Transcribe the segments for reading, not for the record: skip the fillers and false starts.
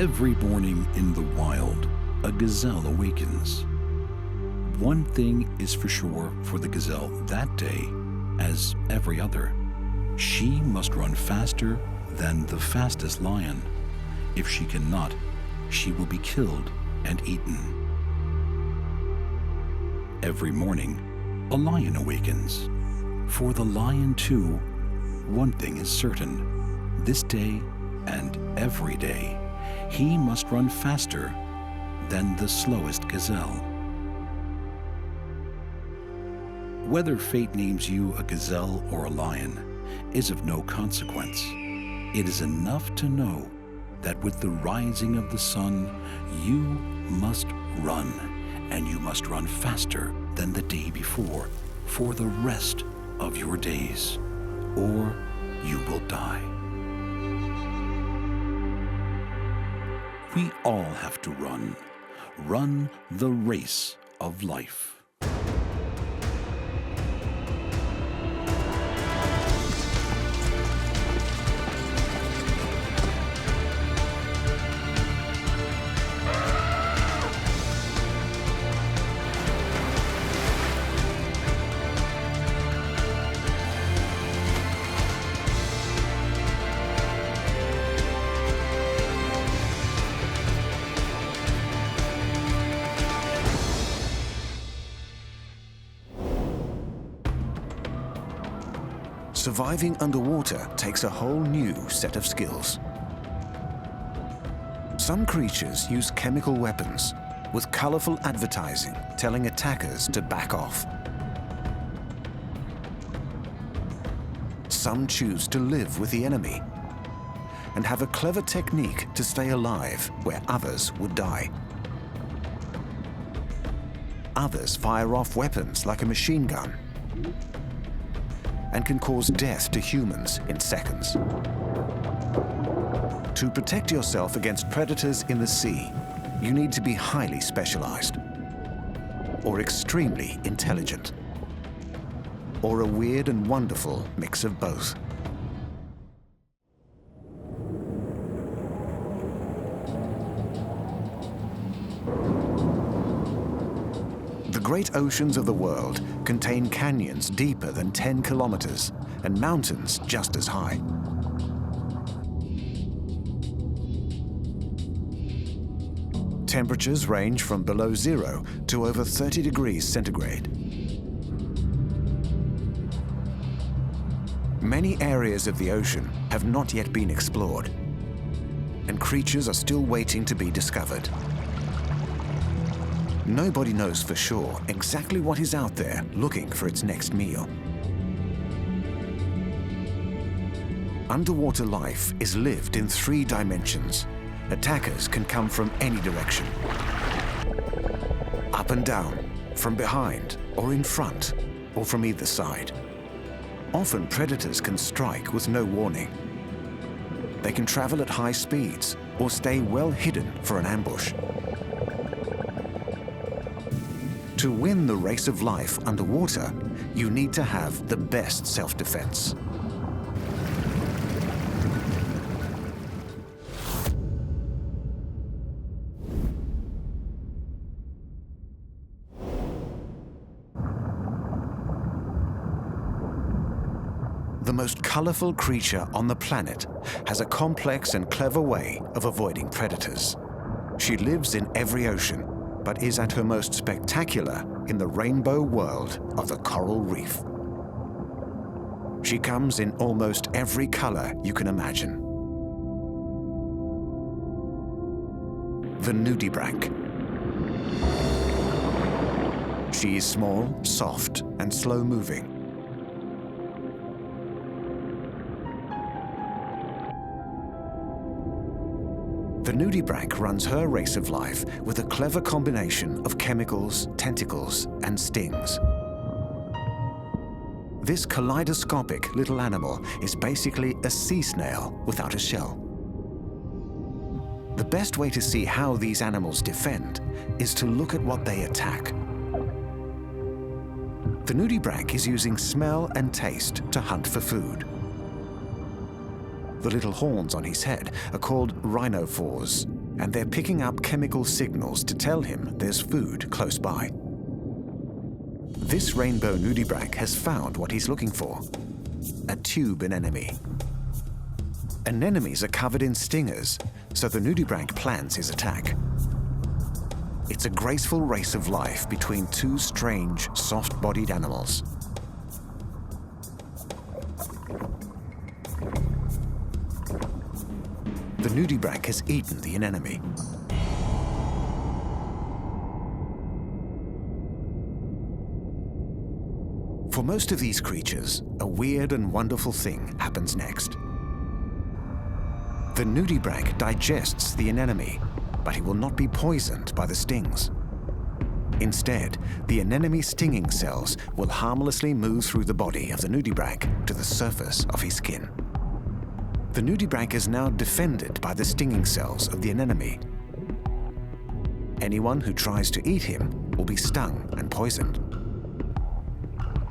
Every morning in the wild, a gazelle awakens. One thing is for sure for the gazelle that day, as every other. She must run faster than the fastest lion. If she cannot, she will be killed and eaten. Every morning, a lion awakens. For the lion too, one thing is certain. This day and every day, he must run faster than the slowest gazelle. Whether fate names you a gazelle or a lion is of no consequence. It is enough to know that with the rising of the sun, you must run, and you must run faster than the day before for the rest of your days, or you will die. We all have to run the race of life. Surviving underwater takes a whole new set of skills. Some creatures use chemical weapons with colorful advertising telling attackers to back off. Some choose to live with the enemy and have a clever technique to stay alive where others would die. Others fire off weapons like a machine gun and can cause death to humans in seconds. To protect yourself against predators in the sea, you need to be highly specialized, or extremely intelligent, or a weird and wonderful mix of both. The great oceans of the world contain canyons deeper than 10 kilometers and mountains just as high. Temperatures range from below 0 to over 30 degrees centigrade. Many areas of the ocean have not yet been explored, and creatures are still waiting to be discovered. Nobody knows for sure exactly what is out there looking for its next meal. Underwater life is lived in 3 dimensions. Attackers can come from any direction. Up and down, from behind, or in front, or from either side. Often predators can strike with no warning. They can travel at high speeds or stay well hidden for an ambush. To win the race of life underwater, you need to have the best self-defense. The most colorful creature on the planet has a complex and clever way of avoiding predators. She lives in every ocean, but is at her most spectacular in the rainbow world of the coral reef. She comes in almost every color you can imagine. The nudibranch. She is small, soft, and slow-moving. The nudibranch runs her race of life with a clever combination of chemicals, tentacles, and stings. This kaleidoscopic little animal is basically a sea snail without a shell. The best way to see how these animals defend is to look at what they attack. The nudibranch is using smell and taste to hunt for food. The little horns on his head are called rhinophores, and they're picking up chemical signals to tell him there's food close by. This rainbow nudibranch has found what he's looking for: a tube anemone. Anemones are covered in stingers, so the nudibranch plans his attack. It's a graceful race of life between two strange, soft-bodied animals. The nudibranch has eaten the anemone. For most of these creatures, a weird and wonderful thing happens next. The nudibranch digests the anemone, but he will not be poisoned by the stings. Instead, the anemone stinging cells will harmlessly move through the body of the nudibranch to the surface of his skin. The nudibranch is now defended by the stinging cells of the anemone. Anyone who tries to eat him will be stung and poisoned.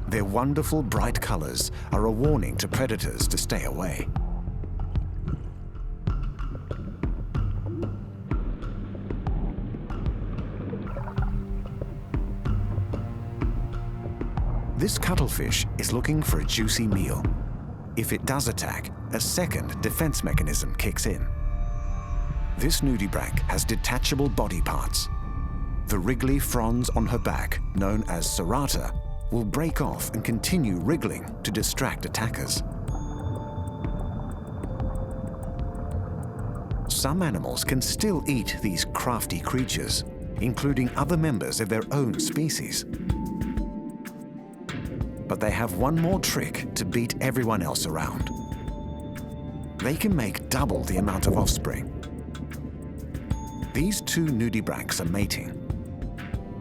Their wonderful bright colors are a warning to predators to stay away. This cuttlefish is looking for a juicy meal. If it does attack, a second defense mechanism kicks in. This nudibranch has detachable body parts. The wriggly fronds on her back, known as serrata, will break off and continue wriggling to distract attackers. Some animals can still eat these crafty creatures, including other members of their own species. But they have one more trick to beat everyone else around. They can make double the amount of offspring. These two nudibranchs are mating.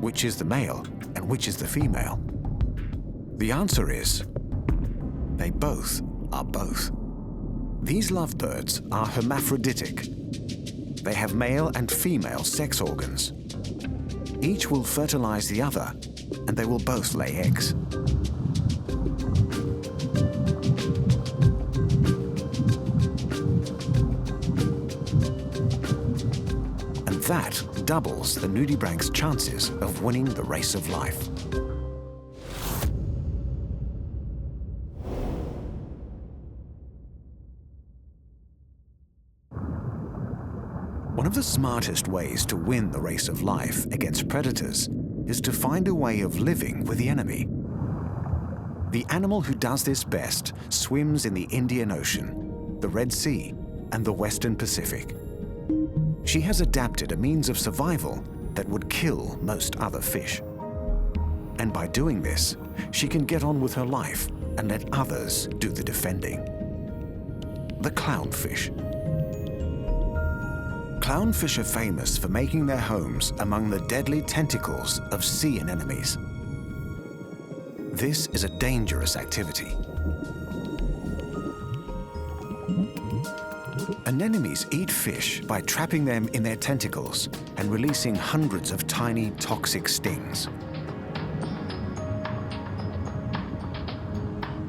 Which is the male and which is the female? The answer is, they both are both. These lovebirds are hermaphroditic. They have male and female sex organs. Each will fertilize the other, and they will both lay eggs. And that doubles the nudibranch's chances of winning the race of life. One of the smartest ways to win the race of life against predators is to find a way of living with the enemy. The animal who does this best swims in the Indian Ocean, the Red Sea, and the Western Pacific. She has adapted a means of survival that would kill most other fish. And by doing this, she can get on with her life and let others do the defending. The clownfish. Clownfish are famous for making their homes among the deadly tentacles of sea anemones. This is a dangerous activity. Anemones eat fish by trapping them in their tentacles and releasing hundreds of tiny toxic stings.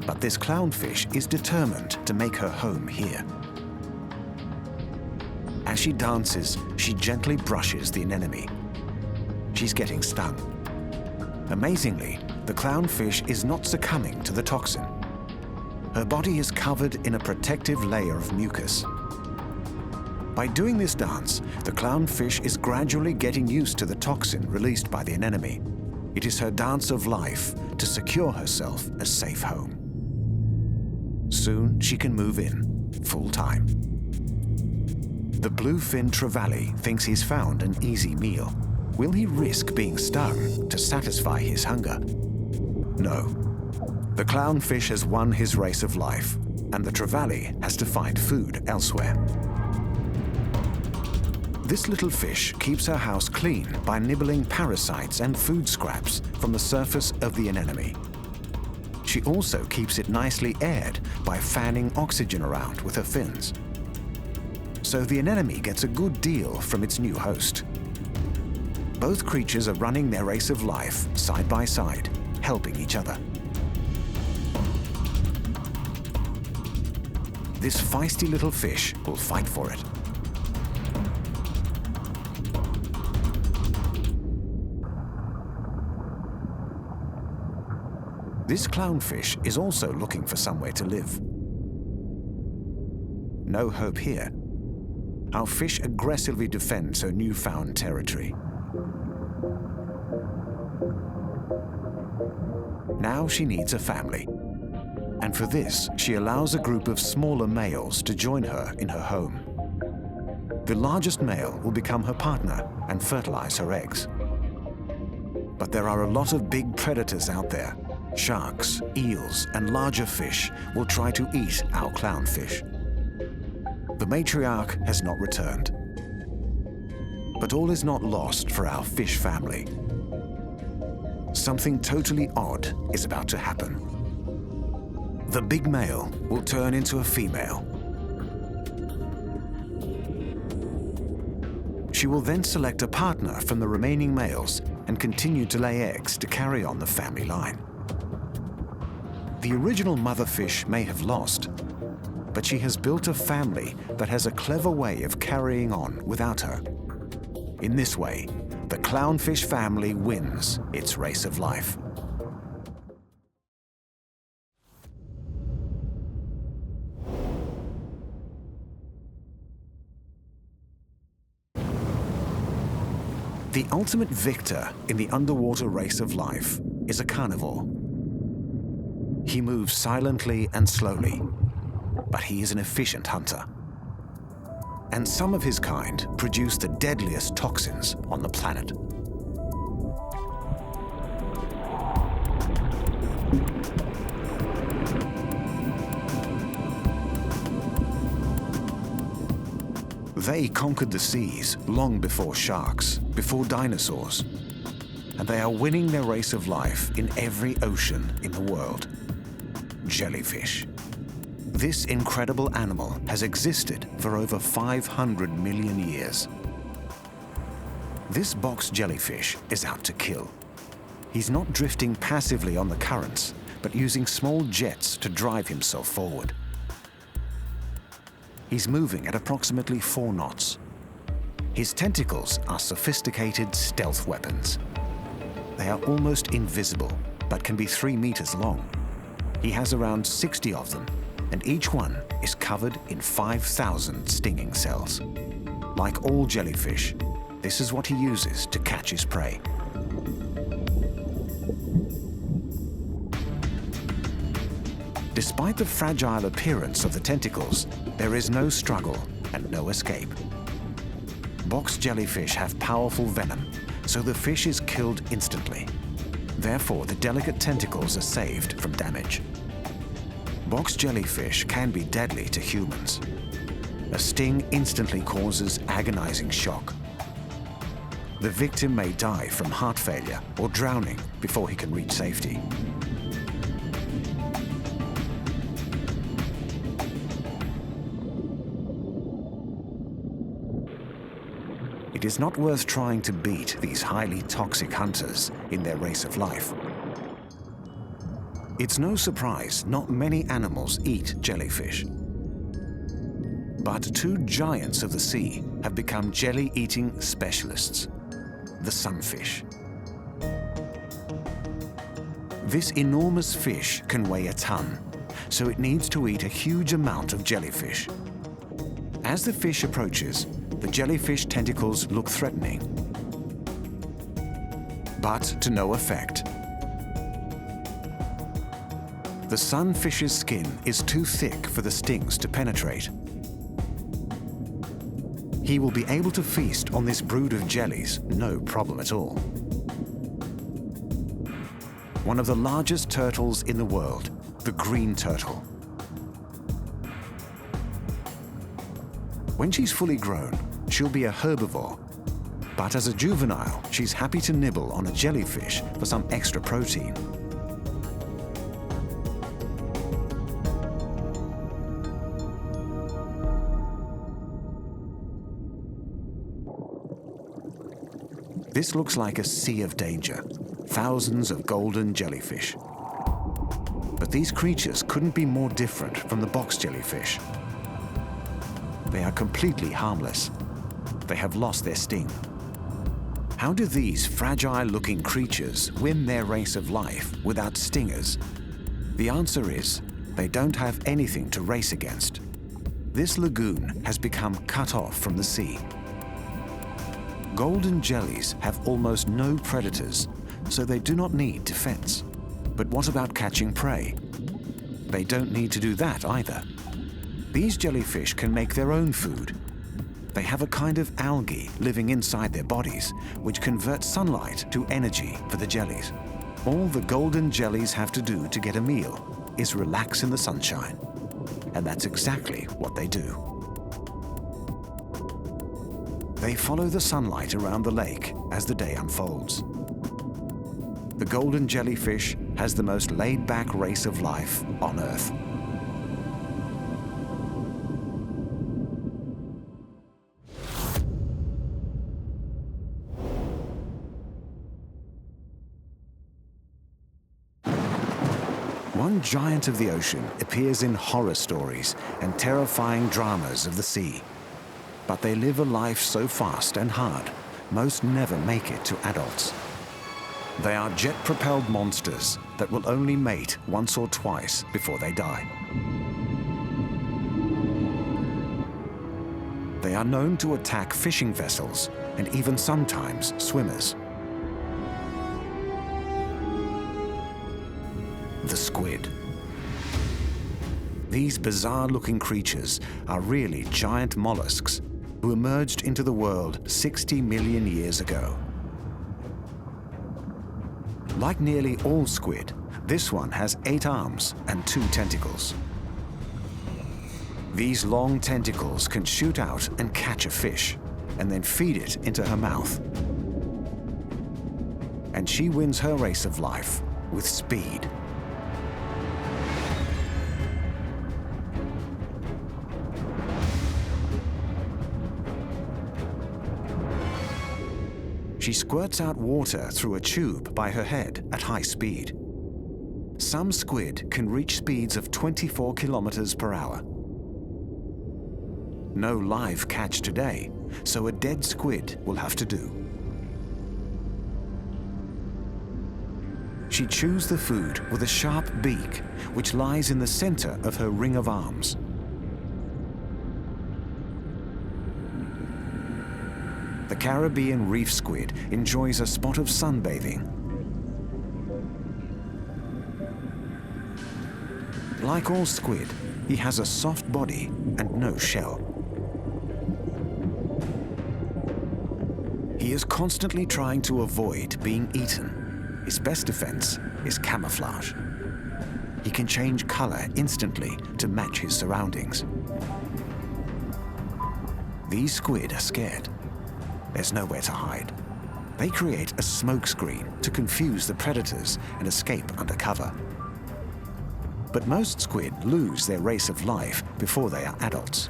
But this clownfish is determined to make her home here. As she dances, she gently brushes the anemone. She's getting stung. Amazingly, the clownfish is not succumbing to the toxin. Her body is covered in a protective layer of mucus. By doing this dance, the clownfish is gradually getting used to the toxin released by the anemone. It is her dance of life to secure herself a safe home. Soon she can move in, full time. The bluefin trevally thinks he's found an easy meal. Will he risk being stung to satisfy his hunger? No. The clownfish has won his race of life, and the trevally has to find food elsewhere. This little fish keeps her house clean by nibbling parasites and food scraps from the surface of the anemone. She also keeps it nicely aired by fanning oxygen around with her fins. So the anemone gets a good deal from its new host. Both creatures are running their race of life side by side, helping each other. This feisty little fish will fight for it. This clownfish is also looking for somewhere to live. No hope here. Our fish aggressively defends her newfound territory. Now she needs a family. And for this, she allows a group of smaller males to join her in her home. The largest male will become her partner and fertilize her eggs. But there are a lot of big predators out there. Sharks, eels, and larger fish will try to eat our clownfish. The matriarch has not returned. But all is not lost for our fish family. Something totally odd is about to happen. The big male will turn into a female. She will then select a partner from the remaining males and continue to lay eggs to carry on the family line. The original mother fish may have lost, but she has built a family that has a clever way of carrying on without her. In this way, the clownfish family wins its race of life. The ultimate victor in the underwater race of life is a carnivore. He moves silently and slowly, but he is an efficient hunter. And some of his kind produce the deadliest toxins on the planet. They conquered the seas long before sharks, before dinosaurs, and they are winning their race of life in every ocean in the world. Jellyfish. This incredible animal has existed for over 500 million years. This box jellyfish is out to kill. He's not drifting passively on the currents, but using small jets to drive himself forward. He's moving at approximately 4 knots. His tentacles are sophisticated stealth weapons. They are almost invisible, but can be 3 meters long. He has around 60 of them, and each one is covered in 5,000 stinging cells. Like all jellyfish, this is what he uses to catch his prey. Despite the fragile appearance of the tentacles, there is no struggle and no escape. Box jellyfish have powerful venom, so the fish is killed instantly. Therefore, the delicate tentacles are saved from damage. Box jellyfish can be deadly to humans. A sting instantly causes agonizing shock. The victim may die from heart failure or drowning before he can reach safety. It is not worth trying to beat these highly toxic hunters in their race of life. It's no surprise not many animals eat jellyfish. But 2 giants of the sea have become jelly-eating specialists, the sunfish. This enormous fish can weigh a ton, so it needs to eat a huge amount of jellyfish. As the fish approaches, the jellyfish tentacles look threatening, but to no effect. The sunfish's skin is too thick for the stings to penetrate. He will be able to feast on this brood of jellies, no problem at all. One of the largest turtles in the world, the green turtle. When she's fully grown, she'll be a herbivore. But as a juvenile, she's happy to nibble on a jellyfish for some extra protein. This looks like a sea of danger, thousands of golden jellyfish. But these creatures couldn't be more different from the box jellyfish. They are completely harmless. They have lost their sting. How do these fragile-looking creatures win their race of life without stingers? The answer is, they don't have anything to race against. This lagoon has become cut off from the sea. Golden jellies have almost no predators, so they do not need defense. But what about catching prey? They don't need to do that either. These jellyfish can make their own food. They have a kind of algae living inside their bodies, which converts sunlight to energy for the jellies. All the golden jellies have to do to get a meal is relax in the sunshine. And that's exactly what they do. They follow the sunlight around the lake as the day unfolds. The golden jellyfish has the most laid-back race of life on Earth. One giant of the ocean appears in horror stories and terrifying dramas of the sea. But they live a life so fast and hard, most never make it to adults. They are jet-propelled monsters that will only mate once or twice before they die. They are known to attack fishing vessels and even sometimes swimmers. The squid. These bizarre-looking creatures are really giant mollusks who emerged into the world 60 million years ago. Like nearly all squid, this one has 8 arms and 2 tentacles. These long tentacles can shoot out and catch a fish, and then feed it into her mouth. And she wins her race of life with speed. She squirts out water through a tube by her head at high speed. Some squid can reach speeds of 24 kilometers per hour. No live catch today, so a dead squid will have to do. She chews the food with a sharp beak, which lies in the center of her ring of arms. The Caribbean reef squid enjoys a spot of sunbathing. Like all squid, he has a soft body and no shell. He is constantly trying to avoid being eaten. His best defense is camouflage. He can change color instantly to match his surroundings. These squid are scared. There's nowhere to hide. They create a smoke screen to confuse the predators and escape under cover. But most squid lose their race of life before they are adults.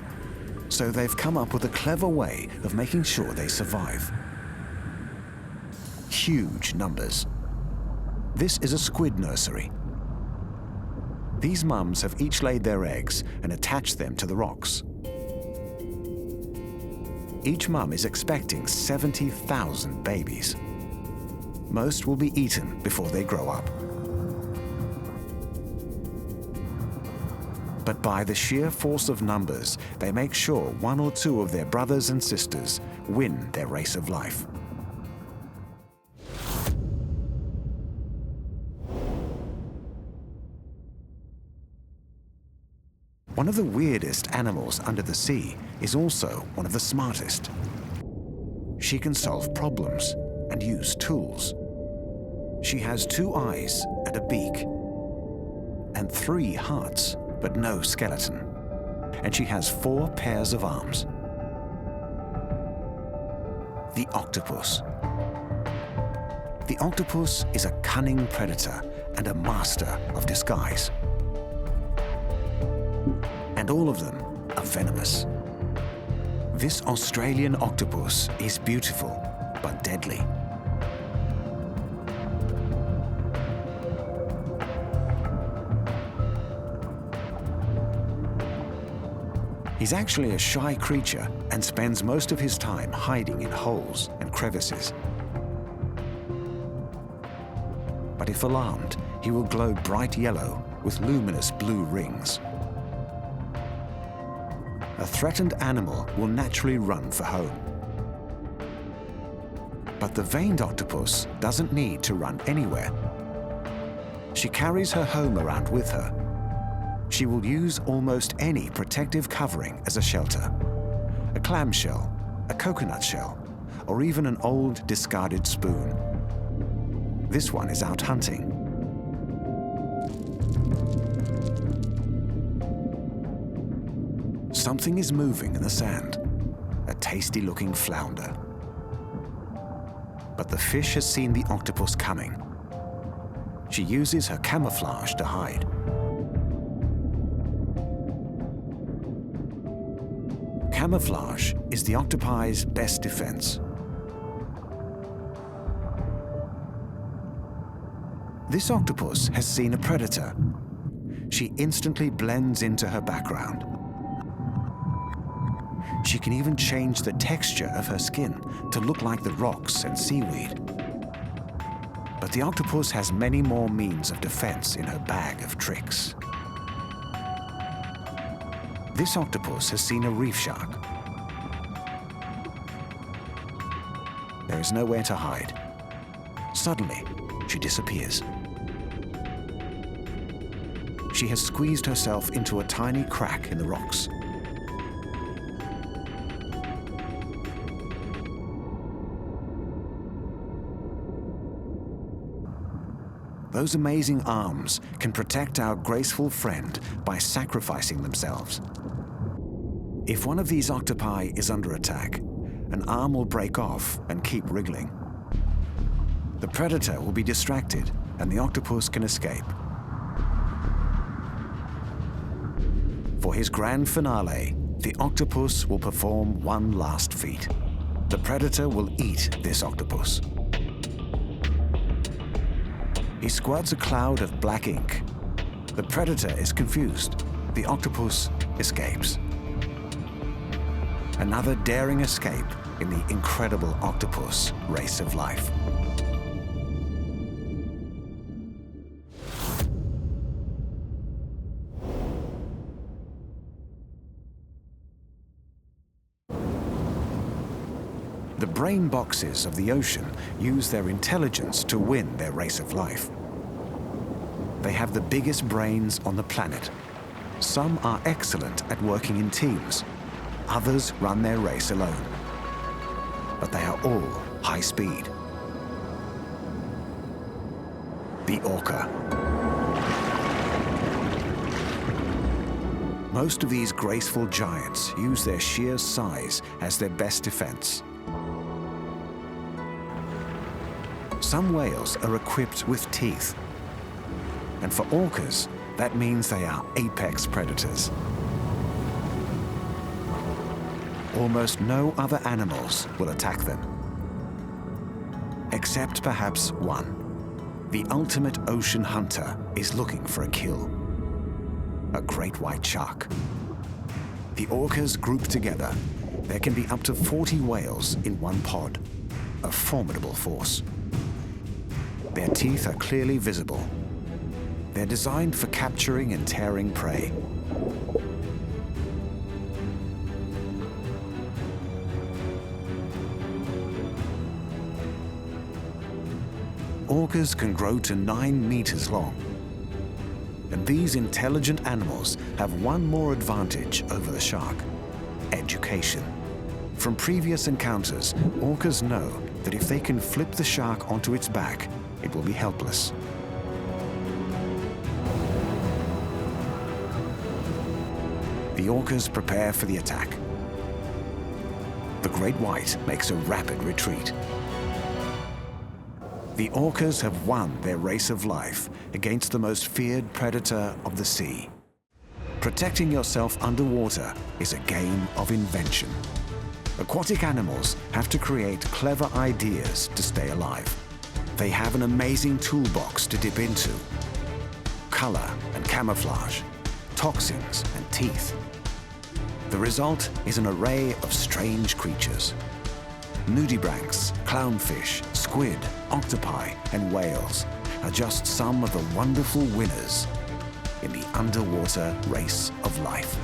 So they've come up with a clever way of making sure they survive. Huge numbers. This is a squid nursery. These mums have each laid their eggs and attached them to the rocks. Each mum is expecting 70,000 babies. Most will be eaten before they grow up. But by the sheer force of numbers, they make sure 1 or 2 of their brothers and sisters win their race of life. One of the weirdest animals under the sea is also one of the smartest. She can solve problems and use tools. She has 2 eyes and a beak, and 3 hearts, but no skeleton. And she has 4 pairs of arms. The octopus. The octopus is a cunning predator and a master of disguise. And all of them are venomous. This Australian octopus is beautiful, but deadly. He's actually a shy creature and spends most of his time hiding in holes and crevices. but if alarmed, he will glow bright yellow with luminous blue rings. A threatened animal will naturally run for home. But the veined octopus doesn't need to run anywhere. She carries her home around with her. She will use almost any protective covering as a shelter. A clamshell, a coconut shell, or even an old discarded spoon. This one is out hunting. Something is moving in the sand, a tasty-looking flounder. But the fish has seen the octopus coming. She uses her camouflage to hide. Camouflage is the octopi's best defense. This octopus has seen a predator. She instantly blends into her background. She can even change the texture of her skin to look like the rocks and seaweed. But the octopus has many more means of defense in her bag of tricks. This octopus has seen a reef shark. There is nowhere to hide. Suddenly, she disappears. She has squeezed herself into a tiny crack in the rocks. Those amazing arms can protect our graceful friend by sacrificing themselves. If one of these octopi is under attack, an arm will break off and keep wriggling. The predator will be distracted and the octopus can escape. For his grand finale, the octopus will perform one last feat. The predator will eat this octopus. He squirts a cloud of black ink. The predator is confused. The octopus escapes. Another daring escape in the incredible octopus race of life. The brain boxes of the ocean use their intelligence to win their race of life. They have the biggest brains on the planet. Some are excellent at working in teams. Others run their race alone. But they are all high speed. The Orca. Most of these graceful giants use their sheer size as their best defense. Some whales are equipped with teeth. And for orcas, that means they are apex predators. Almost no other animals will attack them. Except perhaps one. The ultimate ocean hunter is looking for a kill. A great white shark. The orcas group together. There can be up to 40 whales in one pod. A formidable force. Their teeth are clearly visible. They're designed for capturing and tearing prey. Orcas can grow to 9 meters long. And these intelligent animals have one more advantage over the shark: education. From previous encounters, orcas know that if they can flip the shark onto its back, it will be helpless. The orcas prepare for the attack. The great white makes a rapid retreat. The orcas have won their race of life against the most feared predator of the sea. Protecting yourself underwater is a game of invention. Aquatic animals have to create clever ideas to stay alive. They have an amazing toolbox to dip into. Color and camouflage, toxins and teeth. The result is an array of strange creatures. Nudibranchs, clownfish, squid, octopi, and whales are just some of the wonderful winners in the underwater race of life.